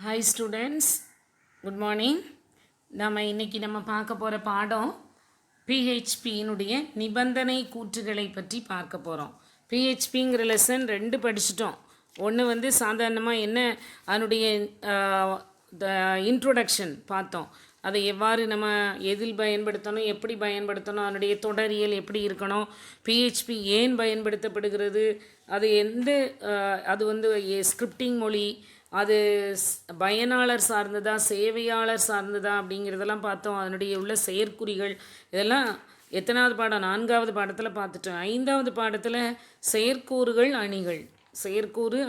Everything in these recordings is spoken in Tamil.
Hi students, good morning. இன்றைக்கி நம்ம பார்க்க போகிற பாடம் பிஹெச்பியினுடைய நிபந்தனை கூற்றுகளை பற்றி பார்க்க போகிறோம். பிஹெச்பிங்கிற லெசன் 2 படிச்சிட்டோம். ஒன்று சாதாரணமாக என்ன அதனுடைய இன்ட்ரோடக்ஷன் பார்த்தோம். அதை எவ்வாறு நம்ம எதில் பயன்படுத்தணும், எப்படி பயன்படுத்தணும், அதனுடைய தொடரியல் எப்படி இருக்கணும், பிஹெச்பி ஏன் பயன்படுத்தப்படுகிறது, அது ஸ்கிரிப்டிங் மொழி, அது பயனாளர் சார்ந்ததா சேவையாளர் சார்ந்ததா அப்படிங்கிறதெல்லாம் பார்த்தோம். அதனுடைய உள்ள செயற்குறிகள் இதெல்லாம் எத்தனாவது பாடம்? 4வது பாடத்தில் பார்த்துட்டோம். 5வது பாடத்தில் செயற்கூறு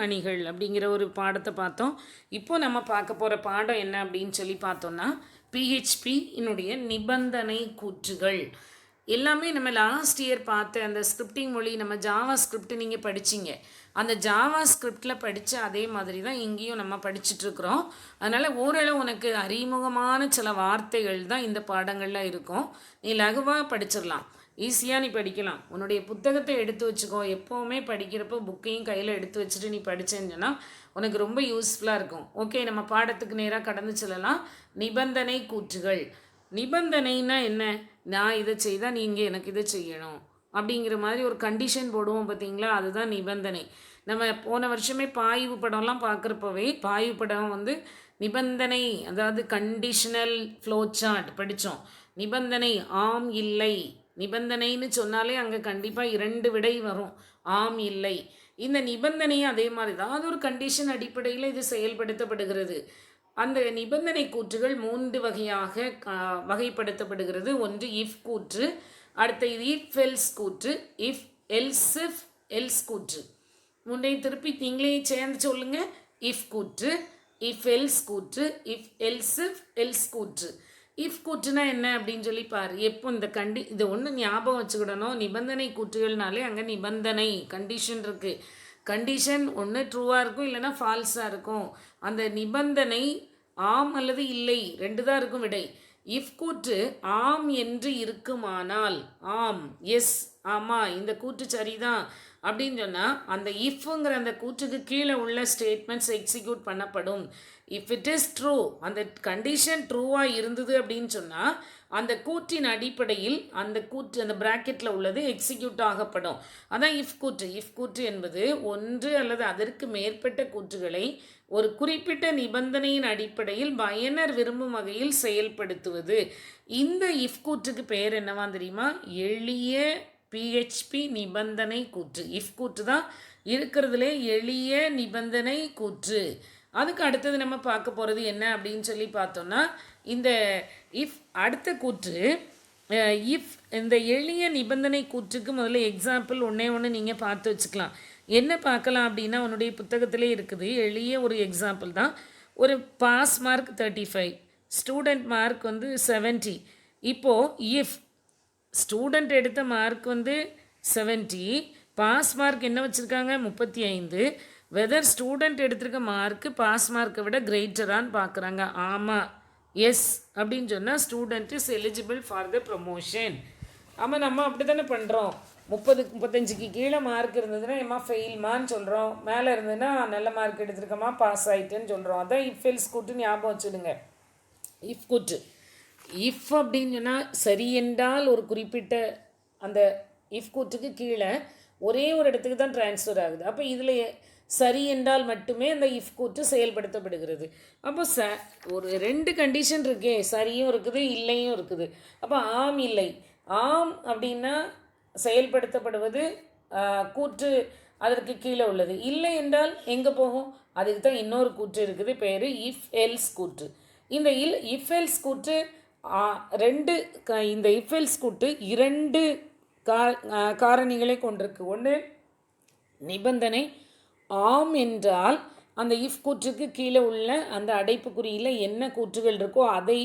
அணிகள் அப்படிங்கிற ஒரு பாடத்தை பார்த்தோம். இப்போ நம்ம பார்க்க போகிற பாடம் என்ன அப்படின்னு சொல்லி பார்த்தோம்னா பிஹெச்பி என்னுடைய நிபந்தனை கூற்றுகள். எல்லாமே நம்ம லாஸ்ட் இயர் பார்த்த அந்த ஸ்கிரிப்டிங் மொழி, நம்ம ஜாவா ஸ்கிரிப்ட் நீங்கள் படிச்சிங்க. அந்த ஜாவா ஸ்கிரிப்டில் படித்த அதே மாதிரி தான் இங்கேயும் நம்ம படிச்சுட்ருக்குறோம். அதனால் ஓரளவு உனக்கு அறிமுகமான சில வார்த்தைகள் தான் இந்த பாடங்களில் இருக்கும். நீ லகுவாக படிச்சிடலாம், ஈஸியாக நீ படிக்கலாம். உன்னுடைய புத்தகத்தை எடுத்து வச்சுக்கோ. எப்போவுமே படிக்கிறப்போ புக்கையும் கையில் எடுத்து வச்சுட்டு நீ படித்தேன்னு சொன்னால் உனக்கு ரொம்ப யூஸ்ஃபுல்லாக இருக்கும். ஓகே, நம்ம பாடத்துக்கு நேராக கடந்து செல்லலாம். நிபந்தனை கூற்றுகள். நிபந்தனைன்னா என்ன? நான் இதை செய்தால் நீங்கள் எனக்கு இதை செய்யணும் அப்படிங்கிற மாதிரி ஒரு கண்டிஷன் போடுவோம் பார்த்தீங்களா, அதுதான் நிபந்தனை. நம்ம போன வருஷமே பாய்வு படம்லாம் பார்க்குறப்பவே பாய்வு படம் நிபந்தனை, அதாவது கண்டிஷனல் ஃப்ளோ சார்ட் படித்தோம். நிபந்தனை ஆம் இல்லை, நிபந்தனைன்னு சொன்னாலே அங்கே கண்டிப்பாக 2 விடை வரும், ஆம் இல்லை. இந்த நிபந்தனையும் அதே மாதிரி தான், அது ஒரு கண்டிஷன் அடிப்படையில் இது செயல்படுத்தப்படுகிறது. அந்த நிபந்தனை கூற்றுகள் 3 வகையாக வகைப்படுத்தப்படுகிறது. ஒன்று இஃப் கூற்று, அடுத்த இது இஃப் எல்ஸ் கூற்று, இஃப் எல்ஸ் கூற்று. முன்னே திருப்பி நீங்களே சேர்ந்து சொல்லுங்க. இஃப் கூற்று, இஃப் எல்ஸ் கூற்று, இஃப் எல்ஸ் கூற்று. இஃப் கூற்றுனா என்ன அப்படின்னு சொல்லி பாரு. எப்போ இது ஒன்று ஞாபகம் வச்சுக்கிடணும். நிபந்தனை கூற்றுகள்னாலே அங்கே நிபந்தனை கண்டிஷன் இருக்குது. கண்டிஷன் ஒன்று ட்ரூவாக இருக்கும், இல்லைனா ஃபால்ஸாக இருக்கும். அந்த நிபந்தனை ஆம் அல்லது இல்லை 2 தான் இருக்கும் விடை. இஃப் கூற்று ஆம் என்று இருக்குமானால், ஆம் எஸ் ஆமாம் இந்த கூற்று சரிதான் அப்படின்னு சொன்னால் அந்த இஃப்ங்கிற அந்த கூற்றுக்கு கீழே உள்ள ஸ்டேட்மெண்ட்ஸ் எக்ஸிக்யூட் பண்ணப்படும். இஃப் இட் இஸ் ட்ரூ, அந்த கண்டிஷன் ட்ரூவாக இருந்தது அப்படின்னு சொன்னால் அந்த கூற்றின் அடிப்படையில் அந்த கூற்று அந்த பிராக்கெட்டில் உள்ளது எக்ஸிக்யூட் ஆகப்படும். அதான் இஃப் கூற்று. இஃப் கூற்று என்பது ஒன்று அல்லது அதற்கு மேற்பட்ட கூற்றுகளை ஒரு குறிப்பிட்ட நிபந்தனையின் அடிப்படையில் பயனர் விரும்பும் வகையில் செயல்படுத்துவது. இந்த இஃப் கூற்றுக்கு பெயர் என்னவா தெரியுமா? எளிய பிஹெச்பி நிபந்தனை கூற்று. இஃப் கூற்று தான் இருக்கிறதுலே எளிய நிபந்தனை கூற்று. அதுக்கு அடுத்தது நம்ம பார்க்க போகிறது என்ன அப்படின்னு சொல்லி பார்த்தோன்னா, இந்த இஃப் அடுத்த கூற்று இஃப் இந்த எளிய நிபந்தனை கூற்றுக்கு முதல்ல எக்ஸாம்பிள் ஒன்று நீங்கள் பார்த்து வச்சுக்கலாம். என்ன பார்க்கலாம் அப்படின்னா, உன்னுடைய புத்தகத்திலே இருக்குது. எளிய ஒரு எக்ஸாம்பிள் தான். ஒரு பாஸ் மார்க் 35, ஸ்டூடெண்ட் மார்க் 70. இப்போது இஃப் ஸ்டூடெண்ட் எடுத்த மார்க் 70, பாஸ் மார்க் என்ன வச்சுருக்காங்க 35. வெதர் ஸ்டூடெண்ட் எடுத்திருக்க மார்க்கு பாஸ் மார்க்கை விட கிரேட்டரான்னு பார்க்குறாங்க. ஆமாம் எஸ் அப்படின்னு சொன்னால் student is eligible for the promotion. ஆமாம், நம்ம அப்படி தானே பண்ணுறோம். 30-35க்கு கீழே மார்க் இருந்ததுன்னா ஏமா ஃபெயில்மான்னு சொல்கிறோம், மேலே இருந்ததுன்னா நல்ல மார்க் எடுத்திருக்கமா பாஸ் ஆகிட்டேன்னு சொல்கிறோம். அதான் இஃப் எல்ஸ் கூட்டு ஞாபகம் வச்சுடுங்க. இஃப் கூட்டு இஃப் அப்படின்னு சொன்னால் சரி என்றால் ஒரு குறிப்பிட்ட அந்த இஃப் கூற்றுக்கு கீழே ஒரே ஒரு இடத்துக்கு தான் ட்ரான்ஸ்ஃபர் ஆகுது. அப்போ இதில் சரி என்றால் மட்டுமே அந்த இஃப் கூற்று செயல்படுத்தப்படுகிறது. அப்போ ஒரு 2 கண்டிஷன் இருக்கே, சரியும் இருக்குது இல்லையும் இருக்குது. அப்போ ஆம் இல்லை. ஆம் அப்படின்னா செயல்படுத்தப்படுவது கூற்று அதற்கு கீழே உள்ளது. இல்லை என்றால் எங்கே போகும்? அதுக்கு தான் இன்னொரு கூற்று இருக்குது, பேர் இஃப் எல்ஸ் கூற்று. இந்த இஃப் எல்ஸ் கூற்று இந்த இஃப் எல்ஸ் கூற்று 2 காரணிகளை கொண்டிருக்கு. ஒன்று, நிபந்தனை ஆம் என்றால் அந்த இஃப் கூற்றுக்கு கீழே உள்ள அந்த அடைப்புக்குறியில் என்ன கூற்றுகள் இருக்கோ அதை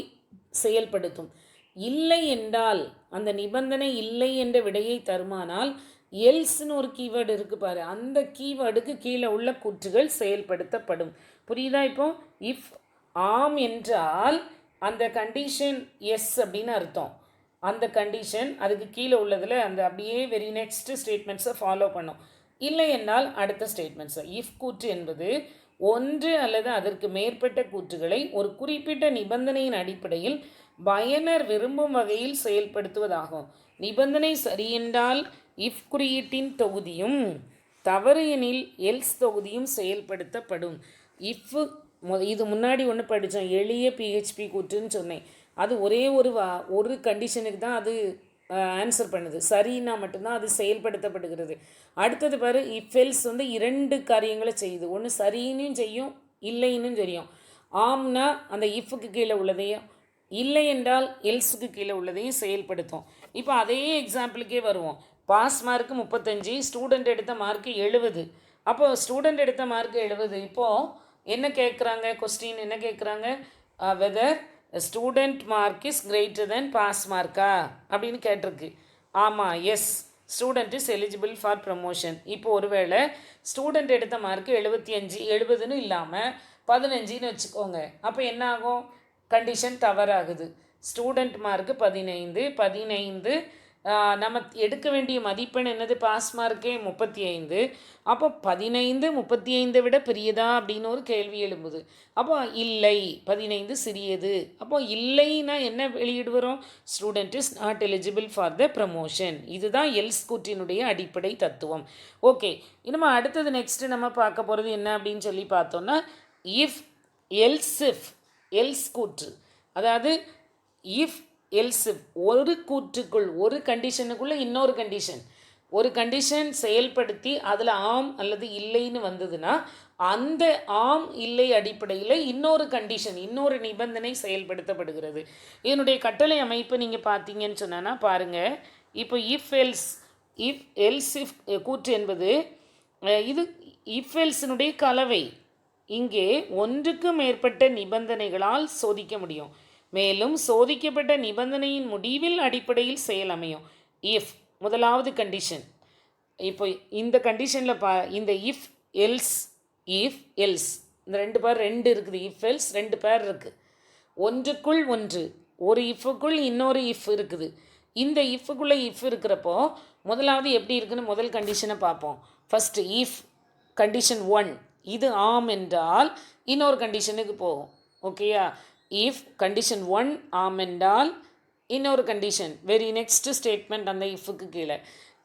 செயல்படுத்தும். இல்லை என்றால் அந்த நிபந்தனை இல்லை என்ற விடையை தருமானால் எல்ஸ்னு ஒரு கீவேர்டு இருக்குது பாரு, அந்த கீவேர்டுக்கு கீழே உள்ள கூற்றுகள் செயல்படுத்தப்படும். புரியுதா? இப்போ இஃப் ஆம் என்றால் அந்த கண்டிஷன் எஸ் அப்படின்னு அர்த்தம். அந்த கண்டிஷன் அதுக்கு கீழே உள்ளதில் அந்த அப்படியே வெரி நெக்ஸ்ட் ஸ்டேட்மெண்ட்ஸை ஃபாலோ பண்ணும். இல்லை என்றால் அடுத்த ஸ்டேட்மெண்ட்ஸை. இஃப் கூற்று என்பது ஒன்று அல்லது அதற்கு மேற்பட்ட கூற்றுகளை ஒரு குறிப்பிட்ட நிபந்தனையின் அடிப்படையில் பயனர் விரும்பும் வகையில் செயல்படுத்துவதாகும். நிபந்தனை சரியென்றால் இஃப் குறியீட்டின் தொகுதியும் தவறு எனில் எல்ஸ் தொகுதியும் செயல்படுத்தப்படும். இஃப் இது முன்னாடி ஒன்று படித்தோம், எளிய பிஹெச்பி கூற்றுன்னு சொன்னேன். அது ஒரே ஒரு கண்டிஷனுக்கு தான் அது ஆன்சர் பண்ணுது. சரின்னா மட்டும்தான் அது செயல்படுத்தப்படுகிறது. அடுத்தது பாரு, இஃப் எல்ஸ் வந்து 2 காரியங்களை செய்யுது. ஒன்று சரின்னு செய்யும், இல்லைன்னு செய்யும். ஆம்னா அந்த இஃப்க்கு கீழே உள்ளதையும், இல்லை என்றால் எல்ஸுக்கு கீழே உள்ளதையும் செயல்படுத்தும். இப்போ அதே எக்ஸாம்பிளுக்கே வருவோம். பாஸ் மார்க்கு 35, ஸ்டூடெண்ட் எடுத்த மார்க்கு 70. அப்போது ஸ்டூடெண்ட் எடுத்த மார்க்கு 70. இப்போது என்ன கேட்குறாங்க, கொஸ்டின் என்ன கேட்குறாங்க, whether student mark is greater than pass மார்க்கா அப்படின்னு கேட்டிருக்கு. ஆமாம், yes, student is eligible for promotion. இப்போ ஒருவேளை ஸ்டூடெண்ட் எடுத்த மார்க்கு 75, 70ன்னு இல்லாமல் 15ன்னு வச்சுக்கோங்க. அப்போ என்ன ஆகும், கண்டிஷன் தவறாகுது. ஸ்டூடெண்ட் மார்க்கு 15 நம்ம எடுக்க வேண்டிய மதிப்பெண் என்னது, பாஸ் மார்க்கே 35. அப்போ 15 35 விட பெரியதா அப்படின்னு ஒரு கேள்வி எழும்புது. அப்போ இல்லை, 15 சிறியது. அப்போ இல்லைன்னா என்ன வெளியிடு வரும், student is not eligible for the promotion. இதுதான் எல்ஸ் கூற்றினுடைய அடிப்படை தத்துவம். ஓகே, நம்ம அடுத்தது நெக்ஸ்ட்டு நம்ம பார்க்க போகிறது என்ன அப்படின்னு சொல்லி பார்த்தோன்னா, இஃப் எல்ஸ் கூற்று. அதாவது இஃப் எல்ஸ் ஒரு கூற்றுக்குள், ஒரு கண்டிஷனுக்குள்ளே இன்னொரு கண்டிஷன் செயல்படுத்தி அதில் ஆம் அல்லது இல்லைன்னு வந்ததுன்னா அந்த ஆம் இல்லை அடிப்படையில் இன்னொரு நிபந்தனை செயல்படுத்தப்படுகிறது. இதனுடைய கட்டளை அமைப்பு நீங்கள் பார்த்தீங்கன்னு சொன்னா பாருங்கள். இப்போ இஃப் எல்ஸ் கூற்று என்பது இது இஃப் எல்ஸினுடைய கலவை. இங்கே ஒன்றுக்கு மேற்பட்ட நிபந்தனைகளால் சோதிக்க முடியும். மேலும் சோதிக்கப்பட்ட நிபந்தனையின் முடிவில் அடிப்படையில் செயல் அமையும். இஃப் முதலாவது கண்டிஷன். இப்போ இந்த கண்டிஷனில் இந்த இஃப் எல்ஸ் இந்த 2 பேர் இருக்குது. இஃப் எல்ஸ் 2 பேர் இருக்குது. ஒன்றுக்குள் ஒன்று, ஒரு இஃப்புக்குள் இன்னொரு இஃப் இருக்குது. இந்த இஃப்புக்குள்ளே இஃப் இருக்கிறப்போ முதலாவது எப்படி இருக்குன்னு முதல் கண்டிஷனை பார்ப்போம். ஃபஸ்ட்டு இஃப் கண்டிஷன் 1 இது ஆம் என்றால் இன்னொரு கண்டிஷனுக்கு போகும். ஓகேயா, இஃப் கண்டிஷன் 1 ஆம் என்றால் இன்னொரு கண்டிஷன் வெரி நெக்ஸ்ட் ஸ்டேட்மெண்ட் அந்த இஃப்க்கு கீழே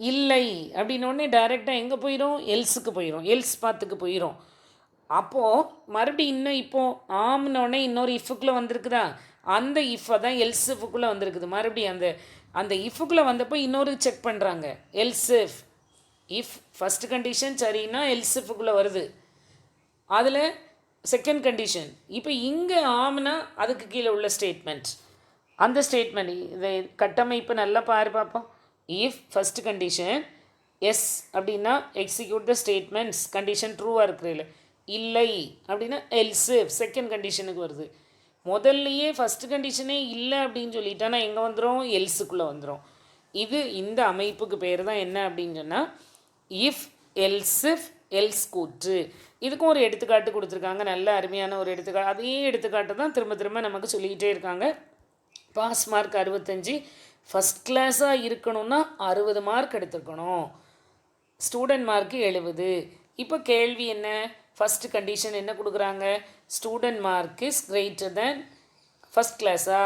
இல்லை அப்படின்னோடனே டைரெக்டாக எங்கே போயிடும், எல்ஸுக்கு போயிடும், எல்ஸ் பாத்துக்கு போயிடும். அப்போது மறுபடியும் இப்போது ஆம்னோடனே இன்னொரு இஃப்க்குள்ளே வந்திருக்குதா, அந்த இஃப்பை தான் எல்ஸ் இஃப்க்குள்ளே வந்திருக்குது. மறுபடியும் அந்த இஃப்க்குள்ளே வந்தப்போ இன்னொரு செக் பண்ணுறாங்க, எல்ஸ் இஃப் ஃபஸ்ட் கண்டிஷன் சரின்னா எல்ஸ் இஃப்க்குள்ளே வருது. அதில் செகண்ட் கண்டிஷன். இப்போ இங்கே ஆம்னா அதுக்கு கீழே உள்ள ஸ்டேட்மெண்ட், அந்த ஸ்டேட்மெண்ட் இதை கட்டமைப்பு நல்லா பார்ப்போம். இஃப் ஃபஸ்ட் கண்டிஷன் எஸ் அப்படின்னா எக்ஸிக்யூட் த ஸ்டேட்மெண்ட்ஸ், கண்டிஷன் ட்ரூவாக இருக்கிறதில்ல. இல்லை அப்படின்னா எல்ஸு செகண்ட் கண்டிஷனுக்கு வருது. முதல்லையே ஃபஸ்ட்டு கண்டிஷனே இல்லை அப்படின்னு சொல்லிட்டானா எங்கே வந்துடும், எல்ஸுக்குள்ளே வந்துடும். இந்த அமைப்புக்கு பேர் தான் என்ன அப்படின்னு சொன்னால் இஃப் எல்ஸ் கூற்று. இதுக்கும் ஒரு எடுத்துக்காட்டு கொடுத்துருக்காங்க, நல்ல அருமையான ஒரு எடுத்துக்காட்டு. அதே எடுத்துக்காட்டு தான் திரும்ப நமக்கு சொல்லிக்கிட்டே இருக்காங்க. பாஸ் மார்க் 65, ஃபஸ்ட் கிளாஸாக இருக்கணும்னா 60 மார்க் எடுத்துருக்கணும், ஸ்டூடெண்ட் மார்க்கு 70. இப்போ கேள்வி என்ன, ஃபஸ்ட்டு கண்டிஷன் என்ன கொடுக்குறாங்க, student mark is greater then first கிளாஸா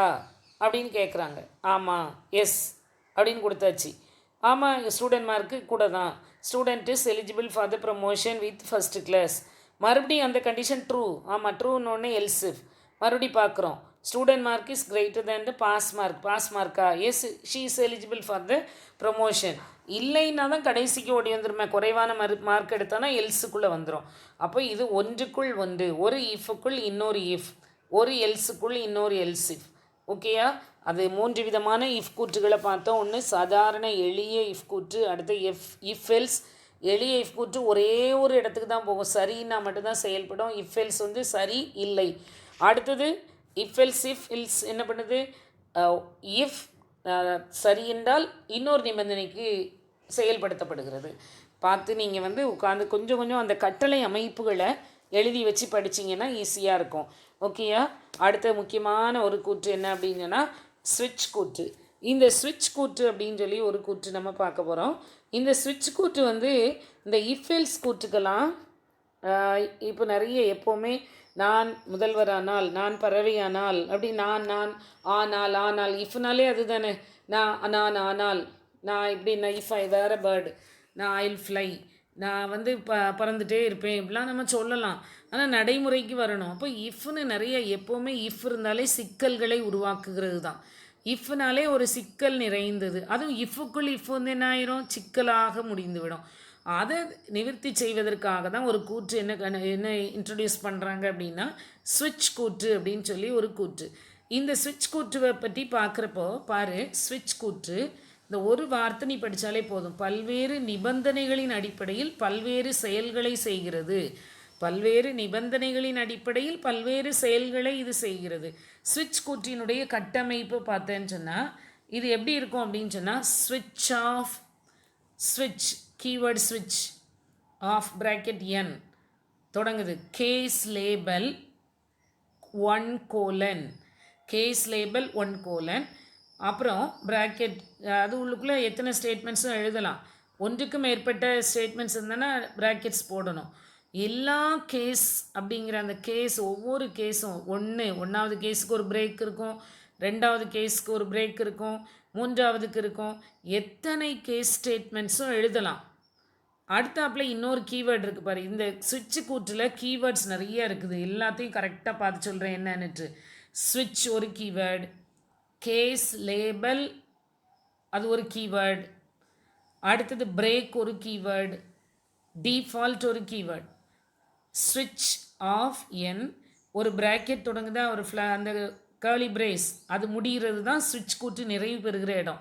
அப்படின்னு கேட்குறாங்க. ஆமாம், எஸ் அப்படின்னு கொடுத்தாச்சு. ஆமாம், ஸ்டூடெண்ட் மார்க்கு கூட தான், student is eligible for the promotion with first class. மறுபடியும் அந்த கண்டிஷன் ட்ரூ. ஆமாம், ட்ரூன்னு எல்ஸ். மறுபடியும் பார்க்குறோம், student mark is greater than the pass மார்க்கா, yes she is eligible for the promotion. இல்லைன்னா தான் கடைசிக்கு ஓடி வந்துருமே, குறைவான மார்க் எடுத்தோன்னா எல்ஸுக்குள்ளே வந்துடும். அப்போ இது ஒன்றுக்குள் ஒன்று, ஒரு இஃப்க்குள் இன்னொரு இஃப், ஒரு எல்ஸுக்குள் இன்னொரு எல்ஸ் இஃப். ஓகேயா, அது 3 விதமான இஃப் கூற்றுகளை பார்த்தோம். ஒன்று சாதாரண எளிய இஃப் கூற்று, அடுத்து இஃப் எல்ஸ். எளிய இஃப் கூற்று ஒரே ஒரு இடத்துக்கு தான் போகும், சரின்னா மட்டும்தான் செயல்படும். இஃப் எல்ஸ் வந்து சரி இல்லை. அடுத்தது இஃப் எல்ஸ் என்ன பண்ணுது, இஃப் சரி என்றால் இன்னொரு நிபந்தனைக்கு செயல்படுத்தப்படுகிறது. பார்த்து நீங்கள் உட்காந்து கொஞ்சம் அந்த கட்டளை அமைப்புகளை எழுதி வச்சு படிச்சிங்கன்னா ஈஸியாக இருக்கும். ஓகேயா, அடுத்த முக்கியமான ஒரு கூற்று என்ன அப்படின்னா ஸ்விட்ச் கூற்று. இந்த ஸ்விட்ச் கூற்று அப்படின்னு சொல்லி ஒரு கூற்று நம்ம பார்க்க போகிறோம். இந்த ஸ்விட்ச் கூற்று இந்த இஃப் எல்ஸ் கூற்றுக்கெல்லாம் இப்போ நிறைய எப்போவுமே நான் முதல்வரானால், நான் பறவையானால், அப்படி நான் ஆனால் இஃப்னாலே அது தானே. நான் ஆனால், நான் இப்படின்னா இஃப் ஐ வேற பேர்டு, நான் ஐல் ஃப்ளை, நான் வந்து பறந்துகிட்டே இருப்பேன், இப்படிலாம் நம்ம சொல்லலாம். ஆனால் நடைமுறைக்கு வரணும். அப்போ இஃப்னு நிறைய எப்போவுமே இஃப் இருந்தாலே சிக்கல்களை உருவாக்குகிறது தான். இஃப்னாலே ஒரு சிக்கல் நிறைந்தது. அதுவும் இஃப்புக்குள் இஃப் வந்து என்ன ஆயிரும், சிக்கலாக முடிந்துவிடும். அதை நிவர்த்தி செய்வதற்காக தான் ஒரு கூற்று என்ன இன்ட்ரடியூஸ் பண்ணுறாங்க அப்படின்னா, ஸ்விட்ச் கூற்று அப்படின்னு சொல்லி ஒரு கூற்று. இந்த ஸ்விட்ச் கூற்றுவை பற்றி பார்க்குறப்போ பாரு, ஸ்விட்ச் கூற்று இந்த ஒரு வார்த்தை நீ படித்தாலே போதும். பல்வேறு நிபந்தனைகளின் அடிப்படையில் பல்வேறு செயல்களை செய்கிறது. பல்வேறு நிபந்தனைகளின் அடிப்படையில் பல்வேறு செயல்களை இது செய்கிறது. ஸ்விட்ச் கூற்றினுடைய கட்டமைப்பு பார்த்தேன்னு சொன்னால் இது எப்படி இருக்கும் அப்படின்னு சொன்னால், ஸ்விட்ச் ஆஃப், ஸ்விட்ச் கீவேர்டு ஸ்விட்ச் ஆஃப் பிராக்கெட் என் தொடங்குது. கேஸ் லேபல் 1:, கேஸ் லேபல் 1:, அப்புறம் பிராக்கெட், அது உள்ளுக்குள்ளே எத்தனை ஸ்டேட்மெண்ட்ஸும் எழுதலாம். ஒன்றுக்கு மேற்பட்ட ஸ்டேட்மெண்ட்ஸ் இருந்ததுன்னா பிராக்கெட்ஸ் போடணும். எல்லா கேஸ் அப்படிங்கிற அந்த கேஸ், ஒவ்வொரு கேஸும் ஒன்றாவது கேஸுக்கு ஒரு பிரேக் இருக்கும், ரெண்டாவது கேஸுக்கு ஒரு பிரேக் இருக்கும், மூன்றாவதுக்கு இருக்கும். எத்தனை கேஸ் ஸ்டேட்மெண்ட்ஸும் எழுதலாம். அடுத்தாப்பில் இன்னொரு கீவேர்டு இருக்குது பாரு. இந்த ஸ்விட்ச் கூற்றில் கீவேர்ட்ஸ் நிறைய இருக்குது. எல்லாத்தையும் கரெக்டாக பார்த்து சொல்கிறேன் என்னன்னுட்டு. ஸ்விட்ச் ஒரு கீவேர்டு, கேஸ் லேபல் அது ஒரு கீவேர்டு, அடுத்தது பிரேக் ஒரு கீவேர்டு, டிஃபால்ட் ஒரு கீவேர்டு. ஸ்விட்ச் ஆஃப் என் ஒரு பிராக்கெட் தொடங்குதா, ஒரு அந்த கர்லி பிரேஸ் அது முடிகிறது தான் ஸ்விட்ச் கூற்று நிறைவு பெறுகிற இடம்.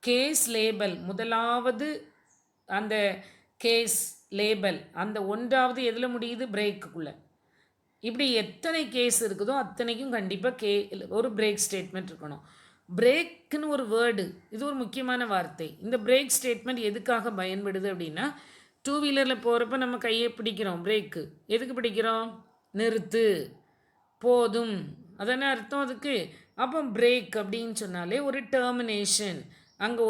கேஸ் லேபல் முதலாவது அந்த கேஸ் லேபல் அந்த ஒன்றாவது எதில் முடியுது, பிரேக்குள்ளே. இப்படி எத்தனை கேஸ் இருக்குதோ அத்தனைக்கும் கண்டிப்பாக ஒரு பிரேக் ஸ்டேட்மெண்ட் இருக்கணும். பிரேக்குன்னு ஒரு வேர்டு, இது ஒரு முக்கியமான வார்த்தை. இந்த பிரேக் ஸ்டேட்மெண்ட் எதுக்காக பயன்படுது அப்படின்னா, 2 வீலரில் போகிறப்ப நம்ம கையை பிடிக்கிறோம், பிரேக்கு எதுக்கு பிடிக்கிறோம், நிறுத்து, போதும், அதானே அர்த்தம் அதுக்கு. அப்போ பிரேக் அப்படின்னு சொன்னாலே ஒரு டெர்மினேஷன், அங்கே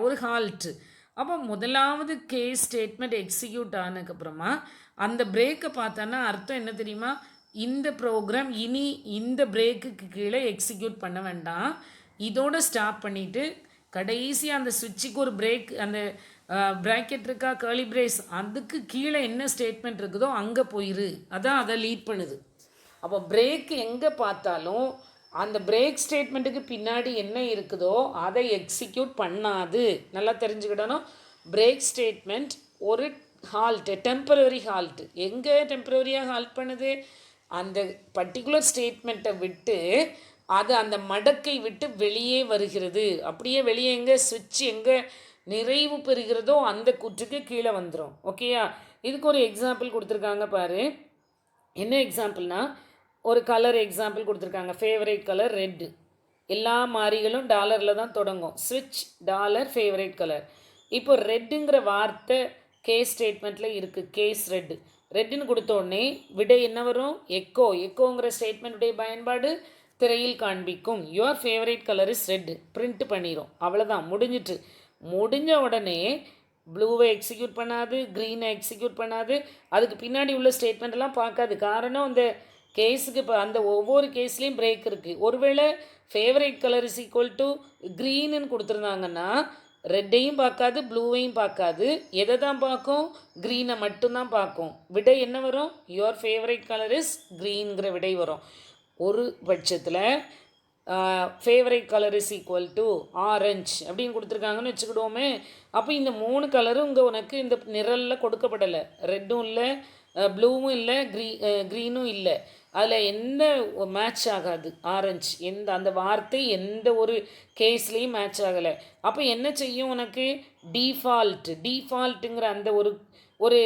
ஒரு ஹால்ட்டு. அப்போ முதலாவது கேஸ் ஸ்டேட்மெண்ட் எக்ஸிக்யூட் ஆனதுக்கப்புறமா அந்த பிரேக்கை பார்த்தான்னா அர்த்தம் என்ன தெரியுமா, இந்த ப்ரோக்ராம் இனி இந்த பிரேக்குக்கு கீழே எக்ஸிக்யூட் பண்ண வேண்டாம், இதோடு ஸ்டாப் பண்ணிவிட்டு கடைசியாக அந்த சுவிட்சுக்கு ஒரு பிரேக், அந்த ப்ராக்கெட் இருக்கா, கர்லி பிரேஸ், அதுக்கு கீழே என்ன ஸ்டேட்மெண்ட் இருக்குதோ அங்கே போயிரு. அதான் அதை லீட் பண்ணுது. அப்போ பிரேக் எங்கே பார்த்தாலும் அந்த பிரேக் ஸ்டேட்மெண்ட்டுக்கு பின்னாடி என்ன இருக்குதோ அதை எக்ஸிக்யூட் பண்ணாது. நல்லா தெரிஞ்சுக்கிடணும். பிரேக் ஸ்டேட்மெண்ட் ஒரு ஹால்ட்டு, டெம்பரரி ஹால்ட்டு. எங்கே டெம்பரரியாக ஹால்ட் பண்ணுது, அந்த பர்டிகுலர் ஸ்டேட்மெண்ட்டை விட்டு அது அந்த மடக்கை விட்டு வெளியே வருகிறது. அப்படியே வெளியே எங்கே சுவிட்ச் எங்கே நிறைவு பெறுகிறதோ அந்த கூற்றுக்கு கீழே வந்துடும். ஓகேயா? இதுக்கு ஒரு எக்ஸாம்பிள் கொடுத்துருக்காங்க பாரு. என்ன எக்ஸாம்பிள்னா, ஒரு கலர் எக்ஸாம்பிள் கொடுத்துருக்காங்க. Favourite colour red. எல்லா மாறிகளும் டாலரில் தான் தொடங்கும். ஸ்விட்ச் டாலர் ஃபேவரேட் கலர். இப்போ ரெட்டுங்கிற வார்த்தை கேஸ் ஸ்டேட்மெண்ட்டில் இருக்குது. கேஸ் ரெட்டுன்னு கொடுத்தோடனே விடை என்ன வரும், எக்கோங்கிற ஸ்டேட்மெண்ட்டுடைய பயன்பாடு திரையில் காண்பிக்கும். Your favourite colour is red. Print பண்ணிடும். அவ்வளோதான், முடிஞ்ச உடனே ப்ளூவை எக்ஸிக்யூட் பண்ணாது, க்ரீனை எக்ஸிக்யூட் பண்ணாது, அதுக்கு பின்னாடி உள்ள ஸ்டேட்மெண்ட்டெல்லாம் பார்க்காது. காரணம் அந்த கேஸுக்கு இப்போ அந்த ஒவ்வொரு கேஸ்லேயும் பிரேக் இருக்குது. ஒருவேளை favourite colour is equal to க்ரீனுன்னு கொடுத்துருந்தாங்கன்னா ரெட்டையும் பார்க்காது, ப்ளூவையும் பார்க்காது. எதை தான் பார்க்கும், க்ரீனை மட்டும்தான் பார்க்கும். விடை என்ன வரும், யுவர் ஃபேவரேட் கலர் இஸ் க்ரீனுங்கிற விடை வரும். ஒரு பட்சத்தில் favourite colour is equal to orange அப்படின்னு கொடுத்துருக்காங்கன்னு வச்சுக்கிடுவோமே. அப்போ இந்த 3 கலரும் இங்கே உனக்கு இந்த நிரலில் கொடுக்கப்படலை. ரெட்டும் இல்லை, ப்ளூவும் இல்லை, க்ரீனும் இல்லை. அதில் எந்த மேட்ச் ஆகாது ஆரஞ்சு. அந்த வார்த்தை எந்த ஒரு கேஸ்லேயும் மேட்ச் ஆகலை. அப்போ என்ன செய்யும், உனக்கு டிஃபால்ட்டுங்கிற அந்த ஒரு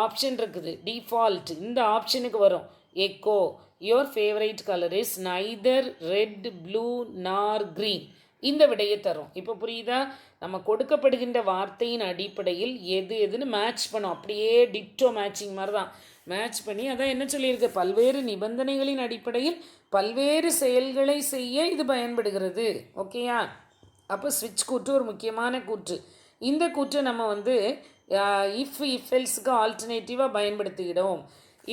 ஆப்ஷன் இருக்குது. டிஃபால்ட் இந்த ஆப்ஷனுக்கு வரும். Echo your favourite colour is neither red, blue நார் க்ரீன். இந்த விடையை தரும். இப்போ புரியுதா? நம்ம கொடுக்கப்படுகின்ற வார்த்தையின் அடிப்படையில் எதுன்னு மேட்ச் பண்ணும். அப்படியே டிட்டோ மேட்சிங் மாதிரி தான் மேட்ச் பண்ணி, அதான் என்ன சொல்லியிருக்கு, பல்வேறு நிபந்தனைகளின் அடிப்படையில் பல்வேறு செயல்களை செய்ய இது பயன்படுகிறது. ஓகேயா? அப்போ ஸ்விட்ச் கூற்று ஒரு முக்கியமான கூற்று. இந்த கூற்றை நம்ம இஃப் எல்ஸுக்கு ஆல்டர்னேட்டிவாக பயன்படுத்திக்கிடும்.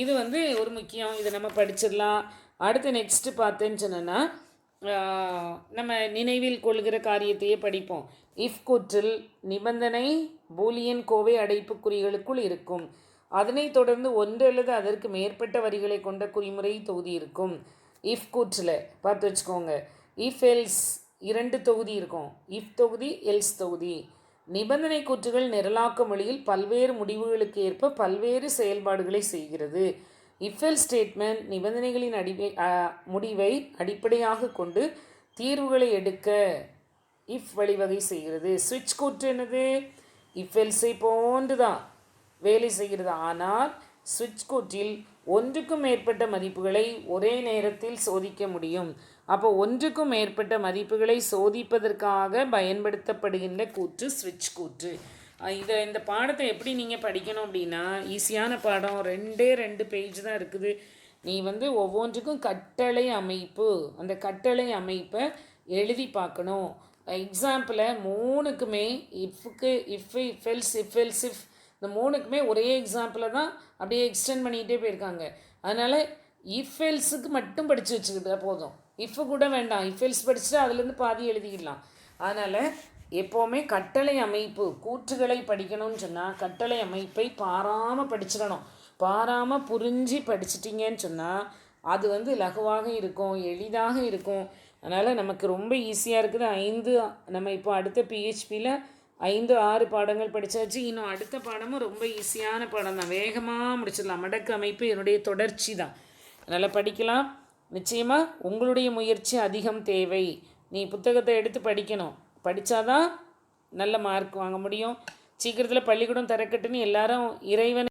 இது வந்து ஒரு முக்கியம். இதை நம்ம படிச்சிடலாம். அடுத்து நெக்ஸ்ட்டு பார்த்தேன்னு சொன்னோன்னா நம்ம நினைவில் கொள்கிற காரியத்தையே படிப்போம். இஃப் கூற்றில் நிபந்தனை பூலியன் கோவை அடைப்புக்குறிகளுக்குள் இருக்கும். அதனைத் தொடர்ந்து ஒன்று அல்லது அதற்கு மேற்பட்ட வரிகளை கொண்ட குறிமுறை தொகுதி இருக்கும். இஃப் கூற்றில் பார்த்து வச்சுக்கோங்க. இஃப் எல்ஸ் 2 தொகுதி இருக்கும். இஃப் தொகுதி, எல்ஸ் தொகுதி. நிபந்தனை கூற்றுகள் நிரலாக்க மொழியில் பல்வேறு முடிவுகளுக்கு ஏற்ப பல்வேறு செயல்பாடுகளை செய்கிறது. இஃபெல் ஸ்டேட்மெண்ட் நிபந்தனைகளின் முடிவை அடிப்படையாக கொண்டு தீர்வுகளை எடுக்க இஃப் வழிவகை செய்கிறது. ஸ்விட்ச் கூற்று என்னது? இஃபெல்ஸை போன்று தான் வேலை செய்கிறது. ஆனால் ஸ்விட்ச் கூற்றில் ஒன்றுக்கும் மேற்பட்ட மதிப்புகளை ஒரே நேரத்தில் சோதிக்க முடியும். அப்போ ஒன்றுக்கும் மேற்பட்ட மதிப்புகளை சோதிப்பதற்காக பயன்படுத்தப்படுகின்ற கூற்று ஸ்விட்ச் கூற்று. இந்த பாடத்தை எப்படி நீங்கள் படிக்கணும் அப்படின்னா, ஈஸியான பாடம், 2 பேஜ் தான் இருக்குது. நீ வந்து ஒவ்வொன்றுக்கும் கட்டளை அமைப்பு, அந்த கட்டளை அமைப்பை எழுதி பார்க்கணும். எக்ஸாம்பிளை 3க்குமே இஃப்க்கு இஃப் எல்ஸ் இஃப் இந்த 3க்குமே ஒரே எக்ஸாம்பிளை தான் அப்படியே எக்ஸ்டெண்ட் பண்ணிகிட்டே போயிருக்காங்க. அதனால் இஃப் எல்ஸுக்கு மட்டும் படித்து வச்சுக்கிட்டா போதும். இஃப்பு கூட வேண்டாம். இஃப் எல்ஸ் படிச்சுட்டு அதுலேருந்து பாதி எழுதிக்கலாம். அதனால் எப்போவுமே கட்டளை அமைப்பு கூற்றுகளை படிக்கணும்னு சொன்னால் கட்டளை அமைப்பை பாராமல் படிச்சிடணும். பாராமல் புரிஞ்சு படிச்சிட்டிங்கன்னு சொன்னால் அது வந்து லகுவாக இருக்கும், எளிதாக இருக்கும். அதனால் நமக்கு ரொம்ப ஈஸியாக இருக்குது. நம்ம இப்போ அடுத்த பிஹெச்பியில் 5-6 பாடங்கள் படித்தாச்சு. இன்னும் அடுத்த பாடமும் ரொம்ப ஈஸியான பாடம் தான், வேகமாக முடிச்சிடலாம். மடக்கு அமைப்பு என்னுடைய தொடர்ச்சி தான். அதனால் படிக்கலாம். நிச்சயமாக உங்களுடைய முயற்சி அதிகம் தேவை. நீ புத்தகத்தை எடுத்து படிக்கணும். படித்தாதான் நல்ல மார்க் வாங்க முடியும். சீக்கிரத்தில் பள்ளிக்கூடம் திறக்கட்டுன்னு எல்லாரும் இறைவனை